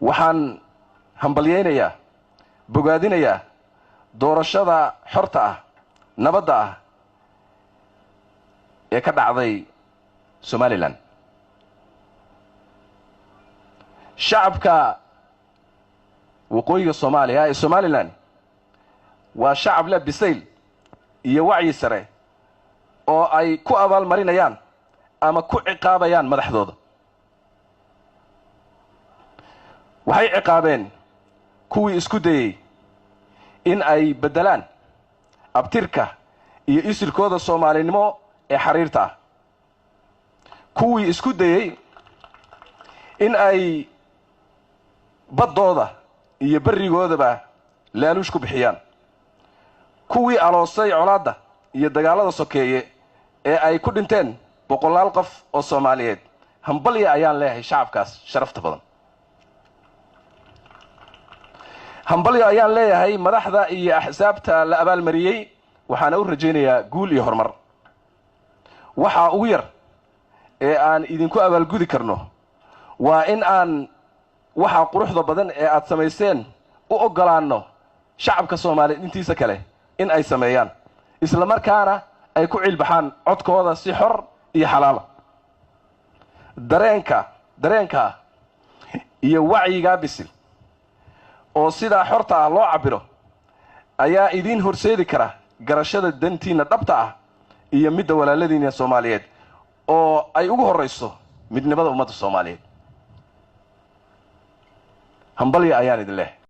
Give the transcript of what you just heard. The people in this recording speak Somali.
waxaan hambalyeynayaa bogaadinayaa doorashada xorta ah nabadda ah ee ka dhacday Somaliland shacabka waqooyiga Soomaaliya ee Somaliland waa shacab leh bisayl iyo wacyi sare oo ay ku abaal marinayaan ama ku ciqaabayaan madaxdooda waxay ciqaabeen kuwii isku dayay in ay bedelaan abtirka iyo isirkooda Soomaalinimo ee xariirta ah kuwii isku dayay in ay baddooda iyo barigoodaba laaluush ku bixiyaan kuwii aloosay colaadda iyo dagaalada sokeeye ee ay ku dhinteen boqolaal qof oo Soomaaliyeed hambalyo ayaan leeyahay shacabkaas sharafta badan hambalyo ayaan leeyahay madaxda iyo axsaabta la abaal mariyay waxaana u rajaynayaa guul iyo horumar waxa ugu yar ee aan idinku abaal gudi karno waa in aan waxa quruxda badan ee aad sameyseen u ogolaano shacabka Soomaaliyeed intiisa kale in ay sameeyaan isla markaana ay ku cilbaxaan codkooda si xor iyo xalaal dareenka iyo wacyiga bisil oo sida xorta ah loo cabiro ayaa idin horseedi kara garashada dantiina dhabta ah iyo midda walaaladiina Soomaaliyeed oo ay ugu horeyso midnimada ummadda Soomaaliyeed hambalyo ayaan idin leeyahay